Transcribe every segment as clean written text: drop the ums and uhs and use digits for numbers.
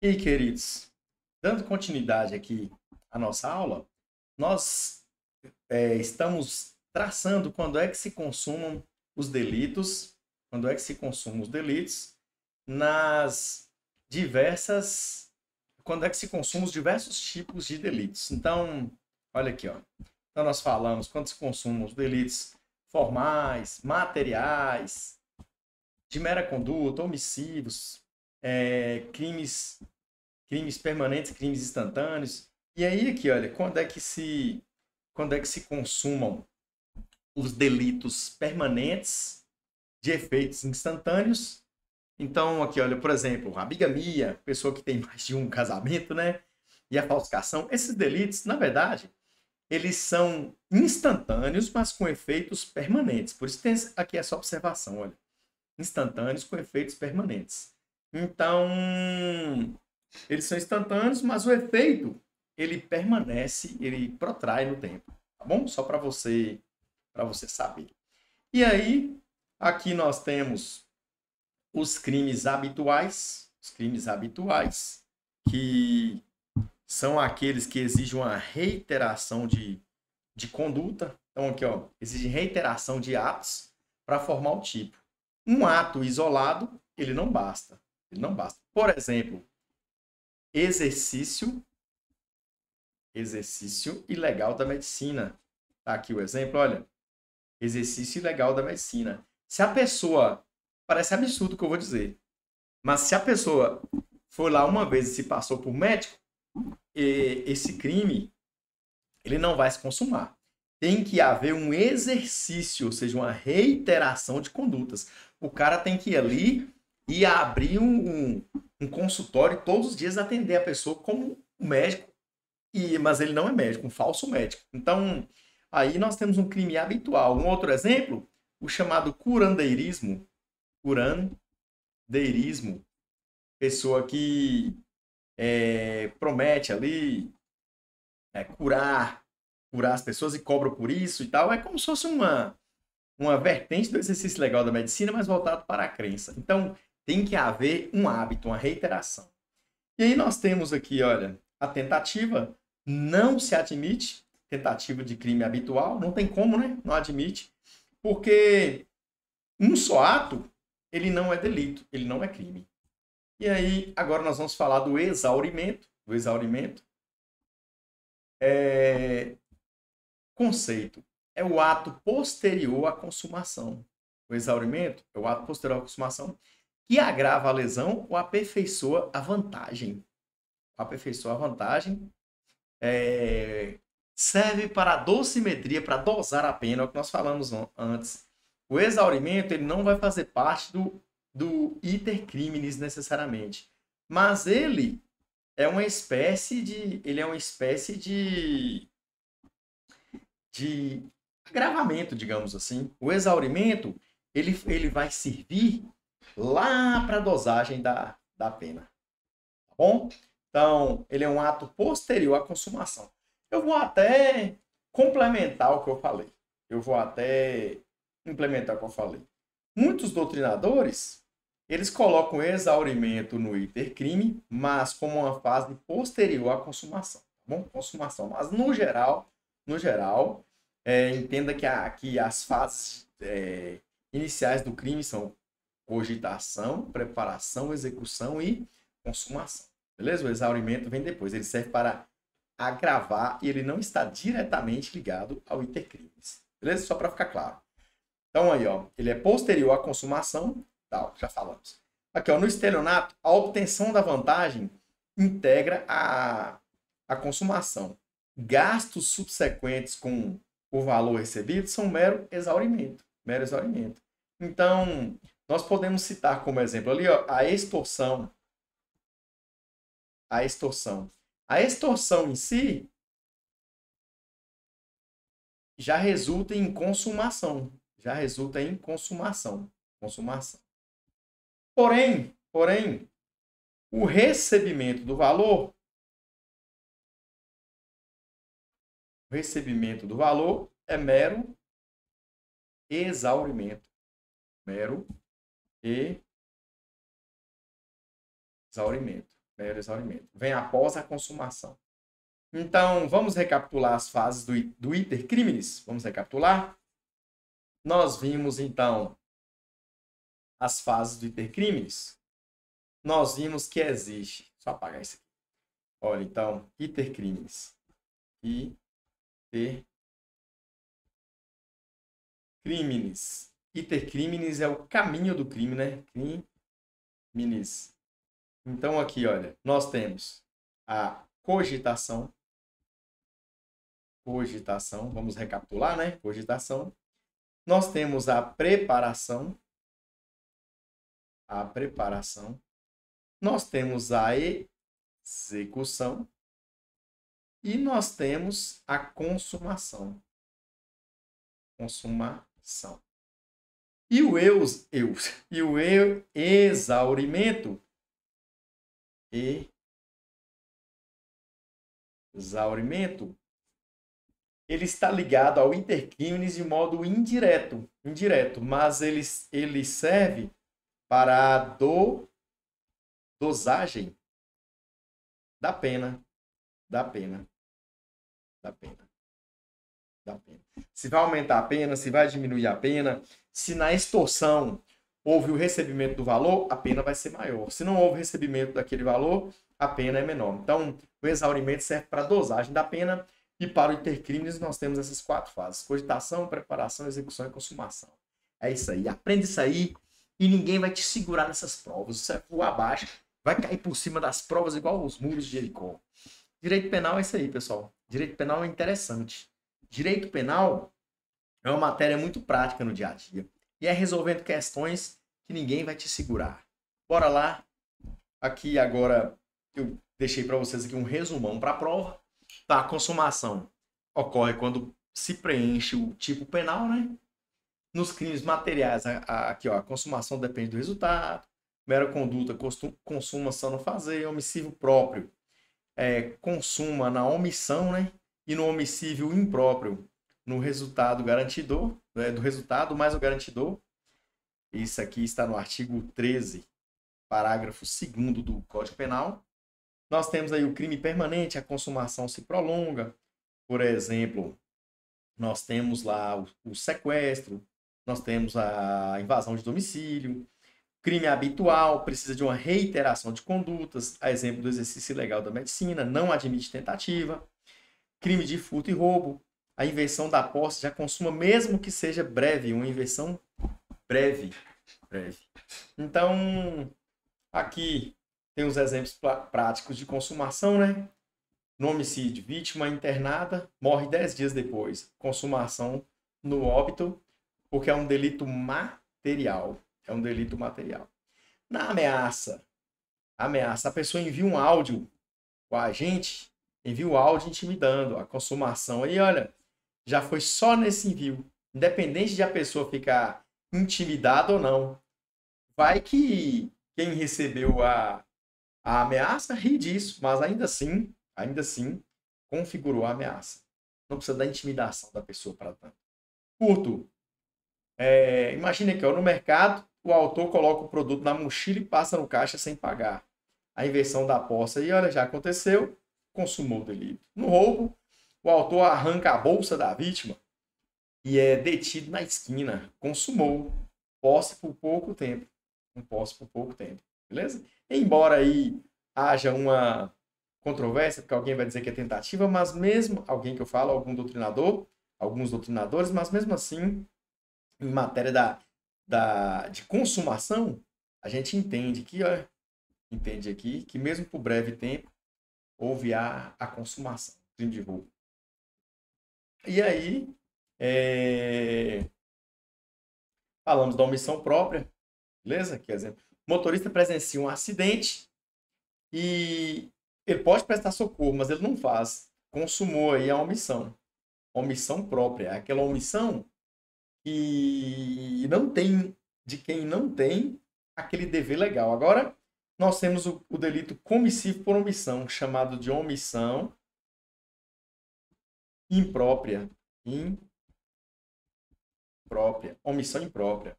E, queridos, dando continuidade aqui à nossa aula, nós estamos traçando quando é que se consumam os delitos, quando é que se consumam os delitos nas diversas, quando é que se consumam os diversos tipos de delitos. Então, olha aqui, ó. Então nós falamos quando se consumam os delitos formais, materiais, de mera conduta, omissivos, crimes permanentes, crimes instantâneos. E aí aqui, olha, quando é que se consumam os delitos permanentes de efeitos instantâneos? Então, aqui, olha, por exemplo, a bigamia, pessoa que tem mais de um casamento, né? E a falsificação, esses delitos, na verdade, eles são instantâneos, mas com efeitos permanentes. Por isso tem aqui essa observação, olha, instantâneos com efeitos permanentes. Então, eles são instantâneos, mas o efeito ele permanece, ele protrai no tempo, tá bom? Só para você saber. E aí, aqui nós temos os crimes habituais, que são aqueles que exigem uma reiteração de conduta. Então, aqui, ó, exige reiteração de atos para formar o tipo. Um ato isolado, ele não basta. Ele não basta. Por exemplo, exercício ilegal da medicina. Tá aqui o exemplo, olha. Exercício ilegal da medicina. Se a pessoa, parece absurdo o que eu vou dizer, mas se a pessoa foi lá uma vez e se passou por médico, esse crime, ele não vai se consumar. Tem que haver um exercício, ou seja, uma reiteração de condutas. O cara tem que ir ali e abrir um consultório todos os dias, atender a pessoa como um médico, mas ele não é médico, um falso médico. Então, aí nós temos um crime habitual. Um outro exemplo, o chamado curandeirismo. Curandeirismo. Pessoa que promete ali curar as pessoas e cobra por isso e tal. É como se fosse uma vertente do exercício legal da medicina, mas voltado para a crença. Então, tem que haver um hábito, uma reiteração. E aí nós temos aqui, olha, a tentativa não se admite, tentativa de crime habitual, não tem como, né? Não admite, porque um só ato, ele não é delito, ele não é crime. E aí, agora nós vamos falar do exaurimento. Do exaurimento. Conceito. É o ato posterior à consumação. O exaurimento é o ato posterior à consumação que agrava a lesão ou aperfeiçoa a vantagem. Aperfeiçoa a vantagem. Serve para a dosimetria, para dosar a pena, é o que nós falamos antes. O exaurimento ele não vai fazer parte do iter criminis necessariamente, mas ele é uma espécie de agravamento, digamos assim. O exaurimento ele vai servir lá para a dosagem da pena. Tá bom? Então, ele é um ato posterior à consumação. Eu vou até complementar o que eu falei. Eu vou até implementar o que eu falei. Muitos doutrinadores, eles colocam o exaurimento no iter crime, mas como uma fase posterior à consumação. Tá bom? Consumação. Mas, no geral, entenda que as fases iniciais do crime são cogitação, preparação, execução e consumação. Beleza? O exaurimento vem depois. Ele serve para agravar e ele não está diretamente ligado ao iter crimes. Beleza? Só para ficar claro. Então aí, ó, ele é posterior à consumação, tal, já falamos. Aqui, ó, no estelionato, a obtenção da vantagem integra a consumação. Gastos subsequentes com o valor recebido são mero exaurimento. Mero exaurimento. Então, nós podemos citar como exemplo ali, ó, a extorsão. A extorsão. A extorsão em si já resulta em consumação. Já resulta em consumação. Consumação. Porém, o recebimento do valor é mero exaurimento. Mero exaurimento. Mero exaurimento. Vem após a consumação. Então, vamos recapitular as fases do iter criminis? Vamos recapitular? Nós vimos, então, as fases do iter criminis. Nós vimos que existe... Só apagar isso aqui. Olha, então, iter criminis. Iter criminis. Iter criminis é o caminho do crime, né? Criminis. Então, aqui, olha, nós temos a cogitação. Cogitação, vamos recapitular, né? Cogitação. Nós temos a preparação. A preparação. Nós temos a execução. E nós temos a consumação. Consumação. E o exaurimento. Exaurimento. Ele está ligado ao iter criminis de modo indireto, mas ele serve para a dosagem da pena. Se vai aumentar a pena, se vai diminuir a pena, se na extorsão houve o recebimento do valor, a pena vai ser maior. Se não houve recebimento daquele valor, a pena é menor. Então, o exaurimento serve para a dosagem da pena. E para o iter criminis nós temos essas 4 fases: cogitação, preparação, execução e consumação. É isso aí. Aprende isso aí e ninguém vai te segurar nessas provas. Você vai voar abaixo, vai cair por cima das provas igual os muros de Jericó. Direito penal é isso aí, pessoal. Direito penal é interessante. Direito penal é uma matéria muito prática no dia a dia. E é resolvendo questões que ninguém vai te segurar. Bora lá. Aqui agora eu deixei para vocês aqui um resumão para a prova. Tá, a consumação ocorre quando se preenche o tipo penal, né? Nos crimes materiais, aqui, ó, a consumação depende do resultado. Mera conduta, consuma só no fazer. Homicídio próprio, consuma na omissão, né? E no homicídio impróprio, no resultado garantidor, do resultado mais o garantidor. Isso aqui está no artigo 13, parágrafo 2º do Código Penal. Nós temos aí o crime permanente, a consumação se prolonga. Por exemplo, nós temos lá o sequestro, nós temos a invasão de domicílio. Crime habitual, precisa de uma reiteração de condutas, a exemplo do exercício ilegal da medicina, não admite tentativa. Crime de furto e roubo, a inversão da posse já consuma, mesmo que seja breve, uma inversão breve. Então, aqui tem os exemplos práticos de consumação, né? No homicídio, vítima internada, morre 10 dias depois. Consumação no óbito, porque é um delito material. Na ameaça, a pessoa envia um áudio com a agente, envia o áudio intimidando. A consumação aí, olha, já foi só nesse envio. Independente de a pessoa ficar intimidada ou não. Vai que quem recebeu a ameaça ri disso, mas ainda assim, configurou a ameaça. Não precisa da intimidação da pessoa para tanto. Furto. Imagina que no mercado, o autor coloca o produto na mochila e passa no caixa sem pagar. A inversão da posse aí, olha, já aconteceu, consumou o delito. No roubo, o autor arranca a bolsa da vítima e é detido na esquina. Consumou. Posse por pouco tempo. Beleza? Embora aí haja uma controvérsia, porque alguém vai dizer que é tentativa, mas mesmo, alguém que eu falo, alguns doutrinadores, mas mesmo assim, em matéria de consumação, a gente entende aqui que mesmo por breve tempo houve a consumação, crime de roubo. E aí, falamos da omissão própria, beleza? Que exemplo. O motorista presencia um acidente e ele pode prestar socorro, mas ele não faz. Consumou aí a omissão. Omissão própria, é aquela omissão que não tem, de quem não tem aquele dever legal. Agora, nós temos o delito comissivo por omissão, chamado de omissão imprópria. Omissão imprópria.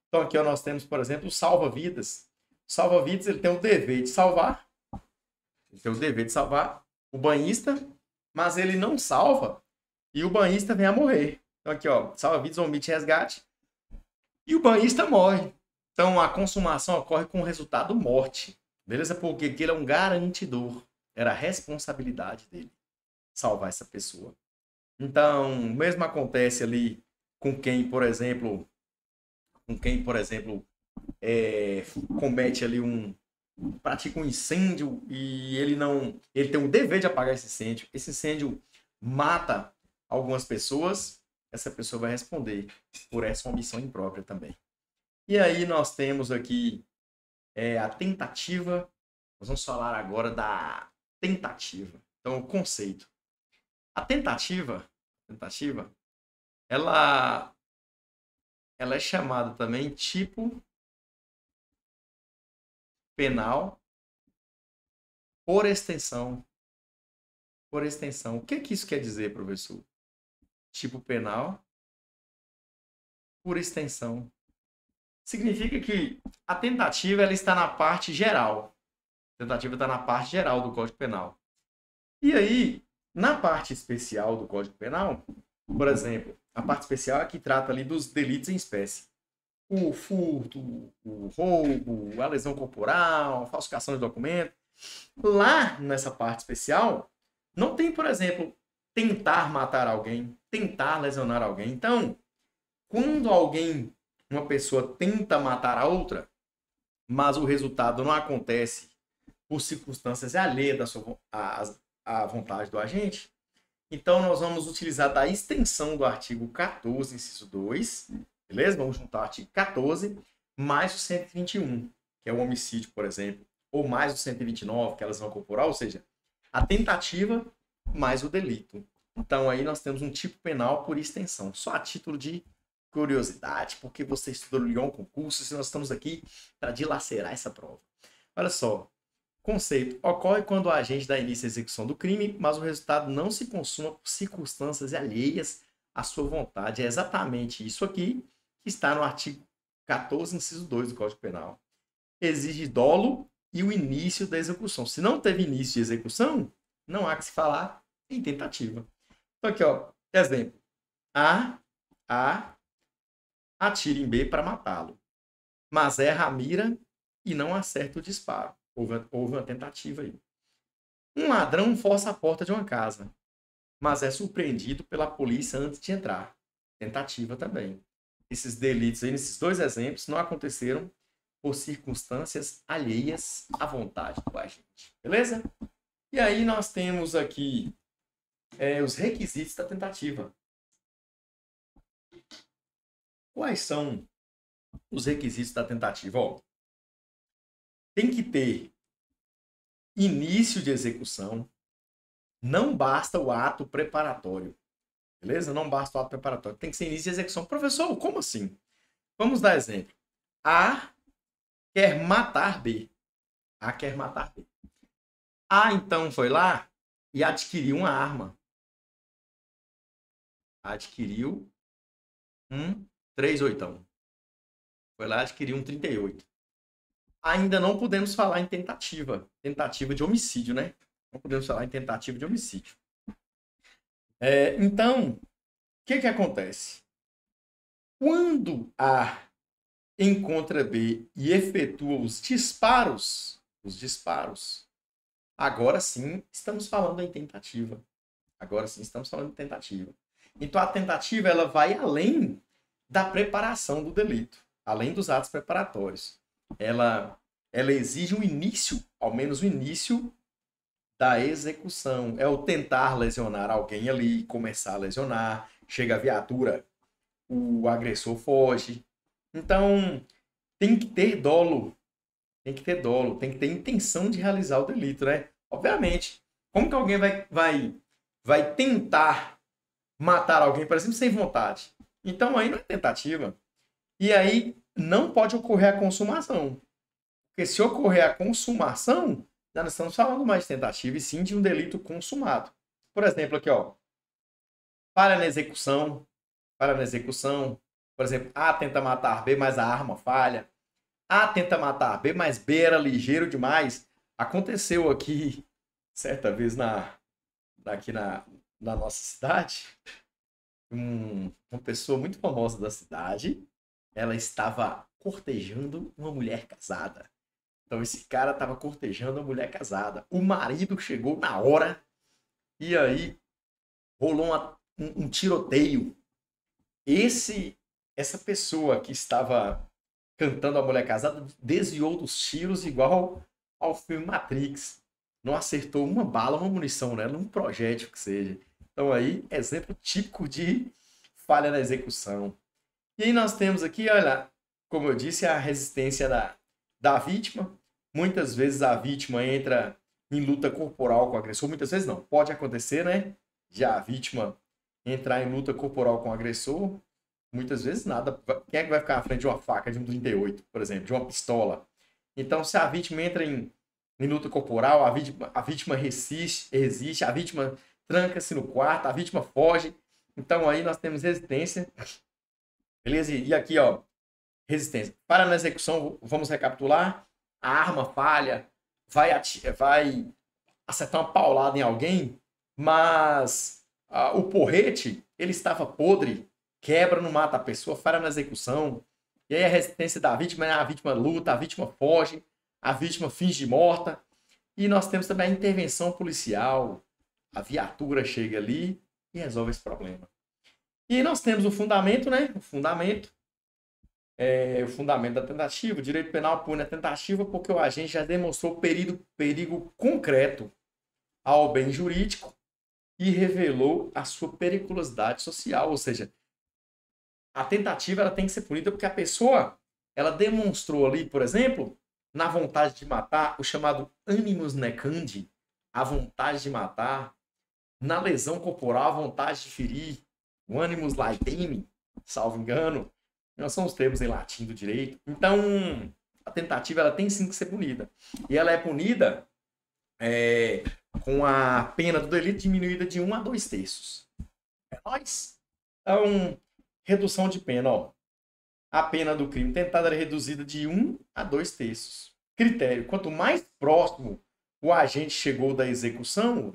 Então, aqui nós temos, por exemplo, o salva-vidas. O salva-vidas ele tem o dever de salvar, Ele tem o dever de salvar o banhista, mas ele não salva e o banhista vem a morrer. Então aqui, ó, salva-vidas, omite resgate e o banhista morre. Então a consumação ocorre com o resultado morte. Beleza? Porque ele é um garantidor. Era a responsabilidade dele salvar essa pessoa. Então, mesmo acontece ali com quem, por exemplo, comete ali pratica um incêndio e ele tem um dever de apagar esse incêndio mata algumas pessoas, essa pessoa vai responder por essa omissão imprópria também. E aí nós temos aqui a tentativa, nós vamos falar agora da tentativa. Então, o conceito. A tentativa, ela é chamada também tipo penal por extensão. Por extensão. O que isso quer dizer, professor? Tipo penal por extensão. Significa que a tentativa ela está na parte geral. A tentativa está na parte geral do Código Penal. E aí, na parte especial do Código Penal, por exemplo, a parte especial é que trata ali dos delitos em espécie. O furto, o roubo, a lesão corporal, a falsificação de documento. Lá, nessa parte especial, não tem, por exemplo, tentar matar alguém, tentar lesionar alguém. Então, quando uma pessoa tenta matar a outra, mas o resultado não acontece por circunstâncias alheias à vontade do agente, então nós vamos utilizar da extensão do artigo 14, inciso 2, beleza? Vamos juntar o artigo 14 mais o 121, que é o homicídio, por exemplo, ou mais o 129, que é a lesão corporal, ou seja, a tentativa mais o delito. Então aí nós temos um tipo penal por extensão, só a título de curiosidade, porque você estudou Lyon concurso, e nós estamos aqui para dilacerar essa prova. Olha só, conceito. Ocorre quando o agente dá início à execução do crime, mas o resultado não se consuma por circunstâncias alheias à sua vontade. É exatamente isso aqui que está no artigo 14, inciso 2 do Código Penal. Exige dolo e o início da execução. Se não teve início de execução, não há que se falar em tentativa. Então aqui, ó, exemplo. A atira em B para matá-lo, mas erra a mira e não acerta o disparo. Houve uma tentativa aí. Um ladrão força a porta de uma casa, mas é surpreendido pela polícia antes de entrar. Tentativa também. Esses delitos aí, nesses dois exemplos, não aconteceram por circunstâncias alheias à vontade do agente. Beleza? E aí nós temos aqui os requisitos da tentativa. Quais são os requisitos da tentativa? Ó, tem que ter início de execução. Não basta o ato preparatório. Beleza? Não basta o ato preparatório. Tem que ser início de execução. Professor, como assim? Vamos dar exemplo. A quer matar B. A quer matar B. A, então, foi lá e adquiriu uma arma. Adquiriu um 38. Foi lá e adquiriu um 38. Ainda não podemos falar em tentativa. Tentativa de homicídio, né? Não podemos falar em tentativa de homicídio. Então, o que acontece? Quando A encontra B e efetua os disparos, agora sim estamos falando em tentativa. Então, a tentativa ela vai além da preparação do delito, além dos atos preparatórios. Ela exige um início, ao menos o início da execução. É o tentar lesionar alguém ali, começar a lesionar, chega a viatura, o agressor foge. Então, tem que ter dolo, tem que ter intenção de realizar o delito, né? Obviamente, como que alguém vai tentar matar alguém, por exemplo, sem vontade? Então, aí não é tentativa. E aí, não pode ocorrer a consumação. Porque se ocorrer a consumação, já não estamos falando mais de tentativa, e sim de um delito consumado. Por exemplo, aqui, ó. Falha na execução. Por exemplo, A tenta matar B, mas a arma falha. A tenta matar B, mas B era ligeiro demais. Aconteceu aqui certa vez aqui na nossa cidade, uma pessoa muito famosa da cidade, ela estava cortejando uma mulher casada. Então esse cara estava cortejando uma mulher casada. O marido chegou na hora e aí rolou um tiroteio. Essa pessoa que estava cantando a mulher casada desviou dos tiros igual ao filme Matrix. Não acertou uma bala, uma munição nela, um projétil que seja. Então aí, exemplo típico de falha na execução. E aí nós temos aqui, olha, como eu disse, a resistência da vítima. Muitas vezes a vítima entra em luta corporal com o agressor. Muitas vezes não, pode acontecer, né? Já a vítima entrar em luta corporal com o agressor. Muitas vezes nada. Quem é que vai ficar à frente de uma faca de um 38, por exemplo, de uma pistola? Então, se a vítima entra em luta corporal, a vítima resiste, a vítima tranca-se no quarto, a vítima foge. Então, aí nós temos resistência. Beleza? E aqui, ó, resistência. Para na execução, vamos recapitular. A arma falha, vai acertar uma paulada em alguém, mas o porrete, ele estava podre, quebra, não mata a pessoa, falha na execução. E aí a resistência da vítima, a vítima luta, a vítima foge, a vítima finge morta. E nós temos também a intervenção policial. A viatura chega ali e resolve esse problema. E nós temos o fundamento, né? O fundamento da tentativa. O direito penal pune a tentativa porque o agente já demonstrou perigo concreto ao bem jurídico e revelou a sua periculosidade social. Ou seja, a tentativa ela tem que ser punida porque a pessoa ela demonstrou ali, por exemplo, na vontade de matar, o chamado animus necandi, a vontade de matar, na lesão corporal, a vontade de ferir, o animus laetemi, salvo engano, não são os termos em latim do direito. Então, a tentativa ela tem sim que ser punida. E ela é punida com a pena do delito diminuída de 1 a 2 terços. É nóis? Então, redução de pena, ó. A pena do crime tentado era reduzida de 1 a 2 terços. Critério: quanto mais próximo o agente chegou da execução,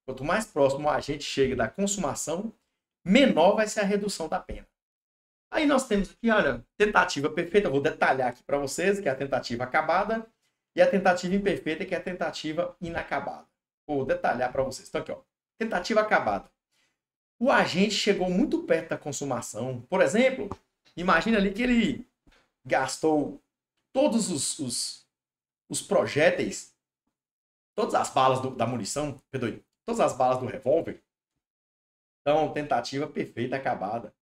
quanto mais próximo o agente chega da consumação, menor vai ser a redução da pena. Aí nós temos aqui, olha, tentativa perfeita, eu vou detalhar aqui para vocês, que é a tentativa acabada, e a tentativa imperfeita, que é a tentativa inacabada. Vou detalhar para vocês. Então aqui, ó, tentativa acabada. O agente chegou muito perto da consumação. Por exemplo, imagina ali que ele gastou todos os projéteis, todas as balas da munição, perdoe, todas as balas do revólver. Então, tentativa perfeita acabada.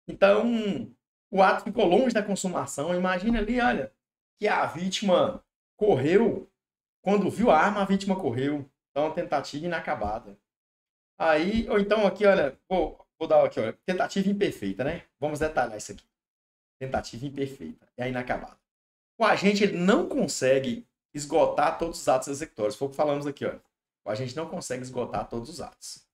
Então, o ato ficou longe da consumação. Imagina ali, olha, que a vítima correu. Quando viu a arma, a vítima correu. Então, tentativa inacabada. Aí, ou então aqui, olha, vou dar aqui, olha, tentativa imperfeita, né? Vamos detalhar isso aqui. Tentativa imperfeita, é a inacabada. O agente ele não consegue esgotar todos os atos executórios. Foi o que falamos aqui, olha. O agente não consegue esgotar todos os atos.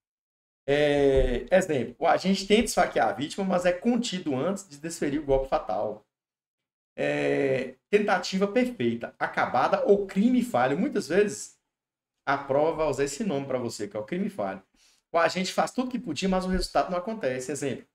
Exemplo, o agente tenta esfaquear a vítima, mas é contido antes de desferir o golpe fatal. Tentativa perfeita, acabada ou crime falho. Muitas vezes a prova vai usar esse nome para você, que é o crime falho. O agente faz tudo que podia, mas o resultado não acontece. Exemplo,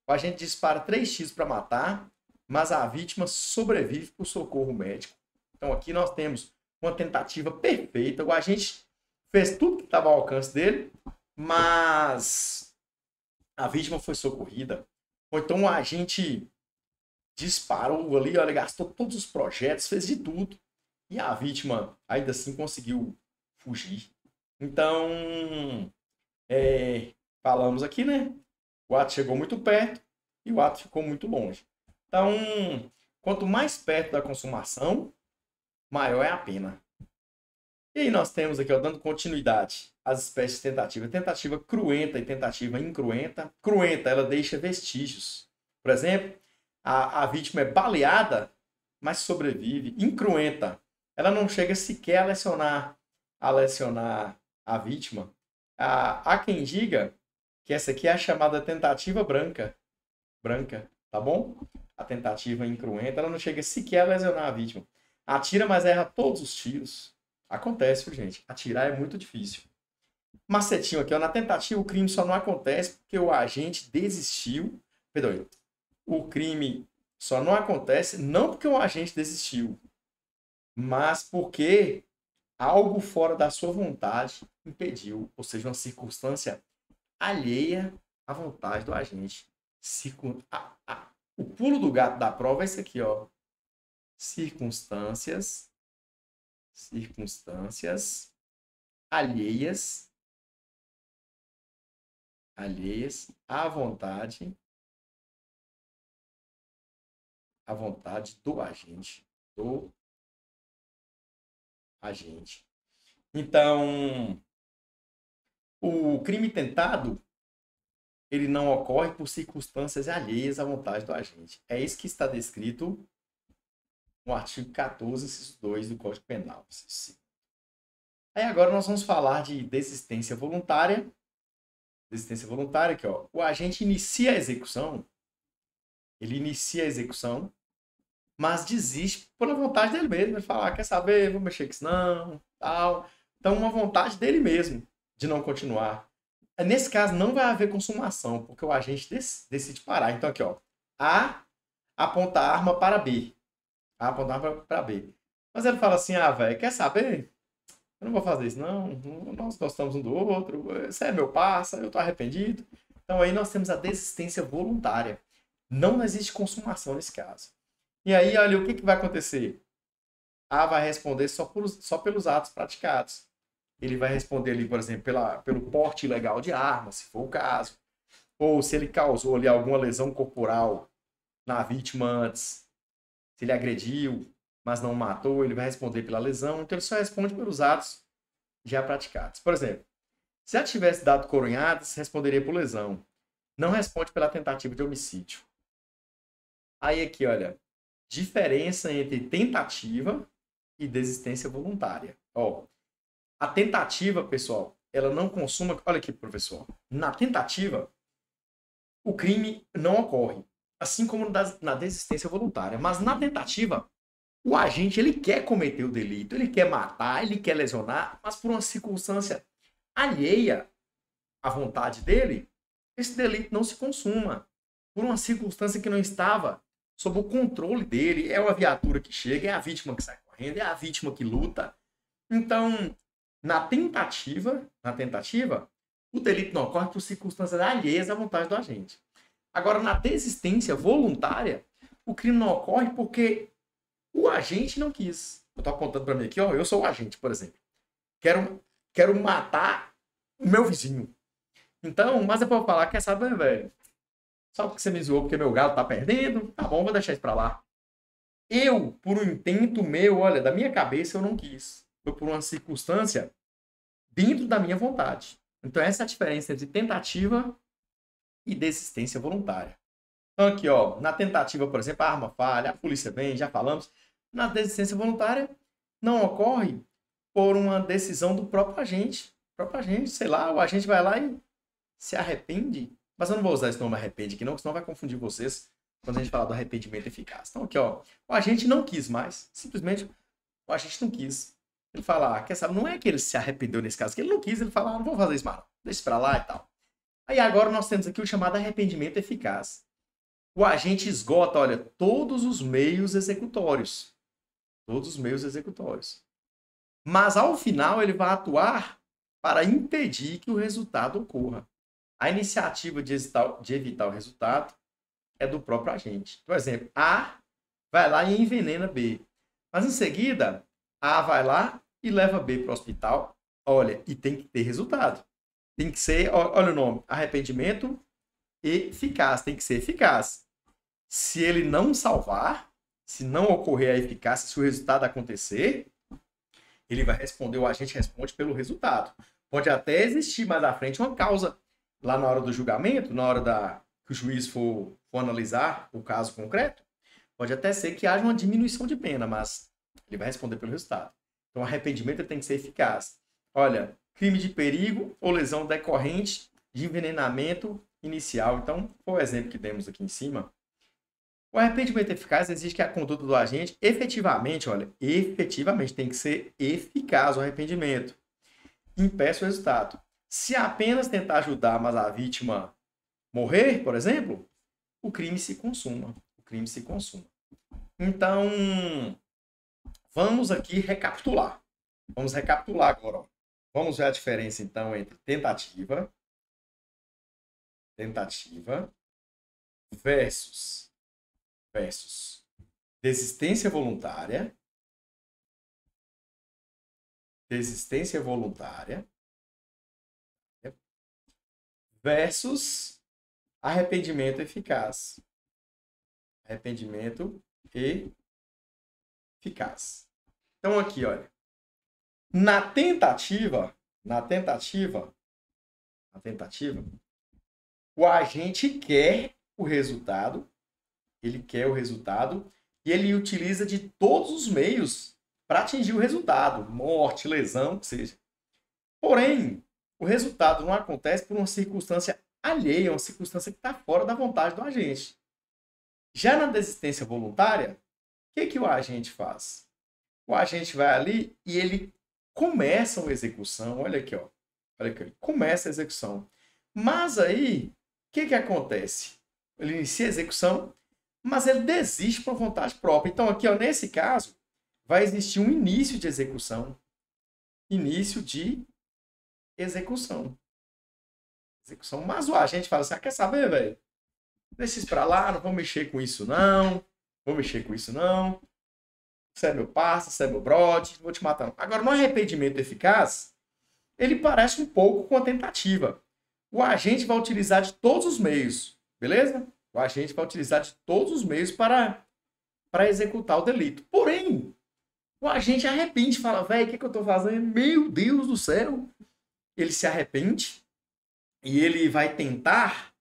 o agente dispara 3 tiros para matar, mas a vítima sobrevive por socorro médico. Então aqui nós temos uma tentativa perfeita. O agente fez tudo que estava ao alcance dele, mas a vítima foi socorrida. Ou então o agente disparou ali, olha, gastou todos os projetos, fez de tudo. E a vítima ainda assim conseguiu fugir. Então, falamos aqui, né? O ato chegou muito perto e o ato ficou muito longe. Então, quanto mais perto da consumação, maior é a pena. E aí nós temos aqui, ó, dando continuidade às espécies de tentativa. Tentativa cruenta e tentativa incruenta. Cruenta, ela deixa vestígios. Por exemplo, a vítima é baleada, mas sobrevive. Incruenta, ela não chega sequer a lesionar a vítima. Há quem diga que essa aqui é a chamada tentativa branca. Branca, tá bom? A tentativa incruenta, ela não chega sequer a lesionar a vítima. Atira, mas erra todos os tiros. Acontece, viu, gente? Atirar é muito difícil. Macetinho aqui, ó. Na tentativa, o crime só não acontece porque o agente desistiu. Perdão, o crime só não acontece não porque o agente desistiu, mas porque algo fora da sua vontade impediu, ou seja, uma circunstância alheia à vontade do agente. O pulo do gato da prova é esse aqui, ó. Circunstâncias alheias à vontade do agente, Então, o crime tentado, ele não ocorre por circunstâncias alheias à vontade do agente. É isso que está descrito no artigo 14, inciso 2 do Código Penal. Aí agora nós vamos falar de desistência voluntária. Desistência voluntária, que ó, o agente inicia a execução, mas desiste pela vontade dele mesmo. Ele fala, quer saber, vou mexer com isso não, tal. Então, uma vontade dele mesmo de não continuar. Nesse caso, não vai haver consumação, porque o agente decide parar. Então, aqui, ó, A aponta a arma para B. A aponta a arma para B. Mas ele fala assim, velho, quer saber? Eu não vou fazer isso, não. Nós gostamos um do outro. Você é meu parça, eu tô arrependido. Então, aí nós temos a desistência voluntária. Não existe consumação nesse caso. E aí, olha, o que vai acontecer? A vai responder só pelos atos praticados. Ele vai responder ali, por exemplo, pelo porte ilegal de arma, se for o caso. Ou se ele causou ali alguma lesão corporal na vítima antes. Se ele agrediu, mas não matou, ele vai responder pela lesão. Então, ele só responde pelos atos já praticados. Por exemplo, se já tivesse dado coronhadas, responderia por lesão. Não responde pela tentativa de homicídio. Aí aqui, olha, diferença entre tentativa e desistência voluntária. Ó, a tentativa, pessoal, ela não consuma... Olha aqui, professor. Na tentativa, o crime não ocorre. Assim como na desistência voluntária. Mas na tentativa, o agente ele quer cometer o delito, ele quer matar, ele quer lesionar, mas por uma circunstância alheia à vontade dele, esse delito não se consuma. Por uma circunstância que não estava sob o controle dele, é uma viatura que chega, é a vítima que sai correndo, é a vítima que luta. Então, na tentativa, o delito não ocorre por circunstâncias alheias à vontade do agente. Agora, na desistência voluntária, o crime não ocorre porque o agente não quis. Eu estou apontando para mim aqui, ó, eu sou o agente, por exemplo. Quero matar o meu vizinho. Então, mas é para eu falar, quer saber, velho? Só porque você me zoou porque meu galo tá perdendo, tá bom, vou deixar isso para lá. Eu, por um intento meu, olha, da minha cabeça eu não quis. Foi por uma circunstância dentro da minha vontade. Então, essa é a diferença entre tentativa e desistência voluntária. Então, aqui, ó, na tentativa, por exemplo, a arma falha, a polícia vem, já falamos. Na desistência voluntária, não ocorre por uma decisão do próprio agente. O próprio agente, sei lá, o agente vai lá e se arrepende. Mas eu não vou usar esse nome arrepende aqui, não, senão vai confundir vocês quando a gente falar do arrependimento eficaz. Então, aqui, ó, o agente não quis mais. Simplesmente, o agente não quis. Ele fala, quer saber, não é que ele se arrependeu nesse caso, que ele não quis, ele fala, não vou fazer isso mais, não. Deixa pra lá e tal. Aí agora nós temos aqui o chamado arrependimento eficaz. O agente esgota, olha, todos os meios executórios. Todos os meios executórios. Mas ao final ele vai atuar para impedir que o resultado ocorra. A iniciativa de evitar o resultado é do próprio agente. Por exemplo, A vai lá e envenena B. Mas em seguida, A vai lá e leva B para o hospital. Olha, e tem que ter resultado. Tem que ser, olha o nome, arrependimento eficaz. Tem que ser eficaz. Se ele não salvar, se não ocorrer a eficácia, se o resultado acontecer, ele vai responder, o agente responde pelo resultado. Pode até existir mais à frente uma causa lá na hora do julgamento, na hora que o juiz for analisar o caso concreto, pode até ser que haja uma diminuição de pena, mas ele vai responder pelo resultado. Então, o arrependimento tem que ser eficaz. Olha, crime de perigo ou lesão decorrente de envenenamento inicial. Então, qual o exemplo que temos aqui em cima? O arrependimento eficaz exige que a conduta do agente efetivamente, olha, efetivamente tem que ser eficaz o arrependimento. Impeça o resultado. Se apenas tentar ajudar, mas a vítima morrer, por exemplo, o crime se consuma. O crime se consuma. Então, vamos aqui recapitular. Vamos recapitular agora. Ó. Vamos ver a diferença, então, entre tentativa versus desistência voluntária versus arrependimento eficaz. Arrependimento eficaz. Então, aqui, olha. Na tentativa, o agente quer o resultado, e ele utiliza de todos os meios para atingir o resultado, morte, lesão, que seja. Porém, o resultado não acontece por uma circunstância alheia, uma circunstância que está fora da vontade do agente. Já na desistência voluntária, o que o agente faz? O agente vai ali e ele começa uma execução, olha aqui, ó. Olha aqui, começa a execução. Mas aí, o que acontece? Ele inicia a execução, mas ele desiste por vontade própria. Então, aqui, ó, nesse caso, vai existir um início de execução. Início de execução. Mas o agente fala assim, quer saber, velho? Deixa isso pra lá, não vou mexer com isso, não. Você é meu parceiro, você é meu brother, vou te matar. Agora, no arrependimento eficaz, ele parece um pouco com a tentativa. O agente vai utilizar de todos os meios, beleza? O agente vai utilizar de todos os meios para executar o delito. Porém, o agente arrepende, fala, velho, o que eu tô fazendo? Meu Deus do céu! Ele se arrepende e ele vai tentar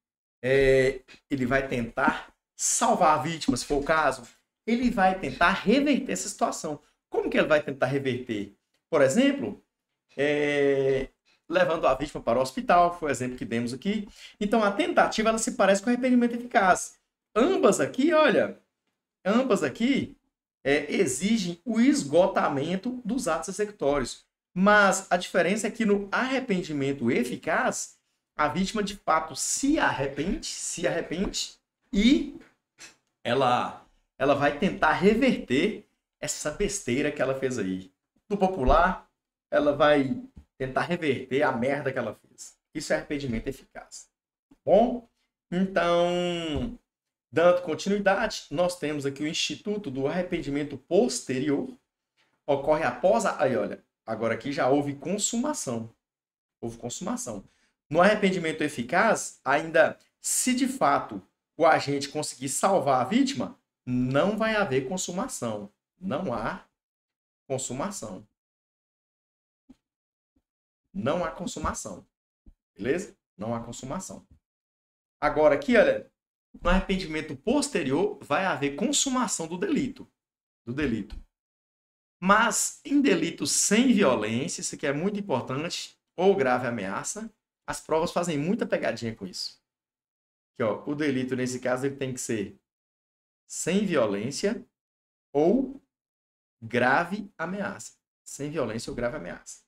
salvar a vítima, se for o caso. Ele vai tentar reverter essa situação. Como que ele vai tentar reverter? Por exemplo, levando a vítima para o hospital, foi o exemplo que demos aqui. Então, a tentativa ela se parece com o arrependimento eficaz. Ambas aqui, exigem o esgotamento dos atos executórios. Mas a diferença é que no arrependimento eficaz, a vítima de fato se arrepende e ela vai tentar reverter essa besteira que ela fez aí. No popular, ela vai tentar reverter a merda que ela fez. Isso é arrependimento eficaz. Bom, então, dando continuidade, nós temos aqui o Instituto do Arrependimento Posterior. Ocorre após a... Aí, olha, agora aqui já houve consumação. No arrependimento eficaz, ainda se de fato o agente conseguir salvar a vítima, não vai haver consumação. Não há consumação. Beleza? Não há consumação. Agora aqui, olha, no arrependimento posterior vai haver consumação do delito. Mas em delitos sem violência, isso aqui é muito importante, ou grave ameaça, as provas fazem muita pegadinha com isso. Aqui, ó, o delito, nesse caso, ele tem que ser sem violência ou grave ameaça. Sem violência ou grave ameaça.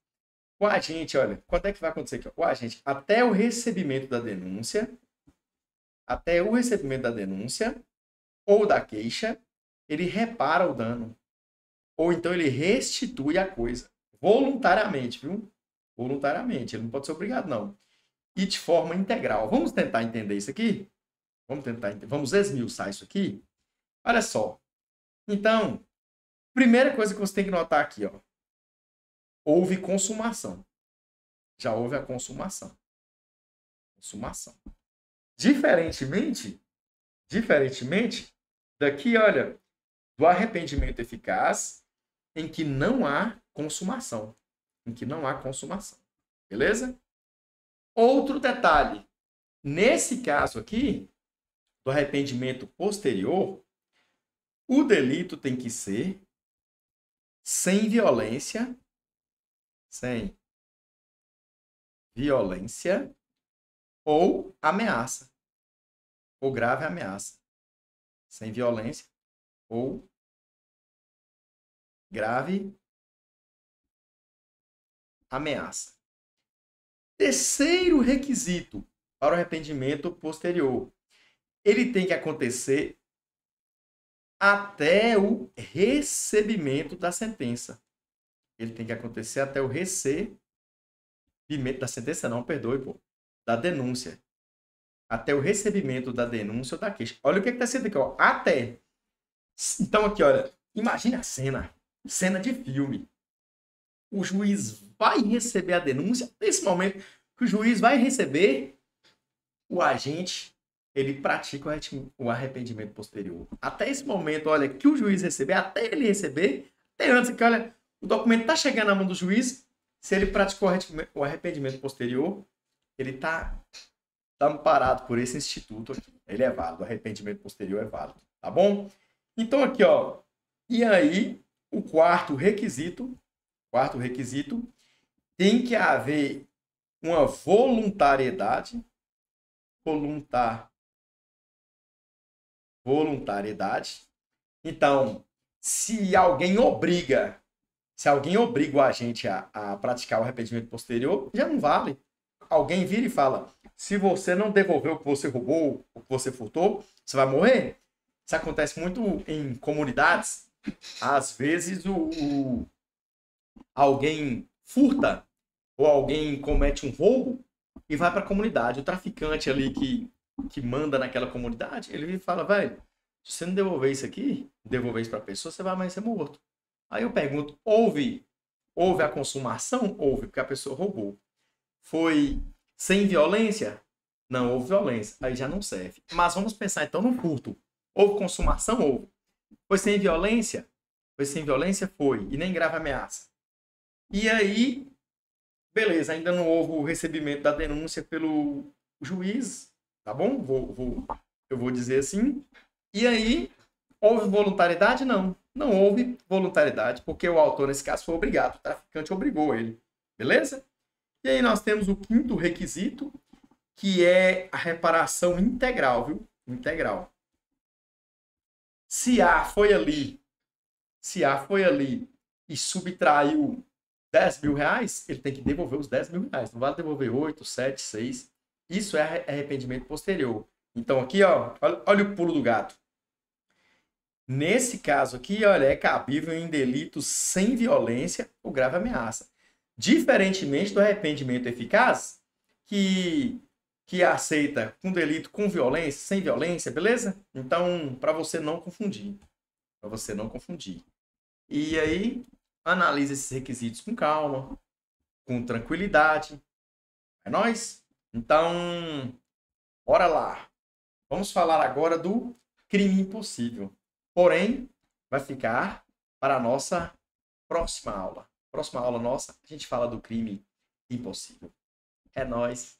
O agente, olha, quando é que vai acontecer aqui? O agente, até o recebimento da denúncia ou da queixa, ele repara o dano. Ou então ele restitui a coisa. Voluntariamente, viu? Voluntariamente. Ele não pode ser obrigado, não. E de forma integral. Vamos tentar entender isso aqui? Vamos esmiuçar isso aqui? Olha só. Então, primeira coisa que você tem que notar aqui, ó. Houve consumação. Já houve a consumação. Diferentemente daqui, olha, do arrependimento eficaz, em que não há consumação. Beleza? Outro detalhe. Nesse caso aqui, do arrependimento posterior, o delito tem que ser sem violência ou ameaça, ou grave ameaça. sem violência ou grave ameaça. Terceiro requisito para o arrependimento posterior. Ele tem que acontecer até o recebimento da sentença. Ele tem que acontecer até o recebimento da sentença, não, perdoe, pô, da denúncia. Até o recebimento da denúncia ou da queixa. Olha o que está escrito aqui, ó. Até. Então, aqui, olha. Imagina a cena. Cena de filme. O juiz vai receber a denúncia. Nesse momento que o juiz vai receber, o agente, ele pratica o arrependimento posterior. Até esse momento, olha, que o juiz receber, até ele receber, até antes que, olha, o documento está chegando na mão do juiz, se ele praticou o arrependimento posterior, ele está amparado por esse instituto aqui. Ele é válido, o arrependimento posterior é válido, tá bom? Então aqui, ó, e aí o quarto requisito tem que haver uma voluntariedade, Então, se alguém obriga o agente a praticar o arrependimento posterior, já não vale. Alguém vira e fala, se você não devolver o que você roubou, o que você furtou, você vai morrer. Isso acontece muito em comunidades. Às vezes, alguém furta ou alguém comete um roubo e vai para a comunidade. O traficante ali que manda naquela comunidade, ele fala, velho, se você não devolver isso aqui, devolver isso para a pessoa, você vai ser morto. Aí eu pergunto, houve a consumação? Houve, porque a pessoa roubou. Foi sem violência? Não houve violência. Aí já não serve. Mas vamos pensar então no furto. Houve consumação? Houve. Foi sem violência? Foi sem violência? Foi. E nem grave ameaça. E aí, beleza, ainda não houve o recebimento da denúncia pelo juiz, tá bom? Eu vou dizer assim. E aí, houve voluntariedade? Não. Não houve voluntariedade, porque o autor, nesse caso, foi obrigado. O traficante obrigou ele. Beleza? E aí nós temos o quinto requisito, que é a reparação integral, viu? Integral. Se A foi ali e subtraiu 10 mil reais, ele tem que devolver os 10 mil reais. Não vale devolver 8, 7, 6. Isso é arrependimento posterior. Então aqui, ó, olha o pulo do gato. Nesse caso aqui, olha, é cabível em delitos sem violência ou grave ameaça. Diferentemente do arrependimento eficaz, que aceita um delito com violência, sem violência, beleza? Então, para você não confundir. E aí, analisa esses requisitos com calma, com tranquilidade. É nóis? Então, bora lá. Vamos falar agora do crime impossível. Porém, vai ficar para a nossa próxima aula. Próxima aula nossa, a gente fala do crime impossível. É nóis.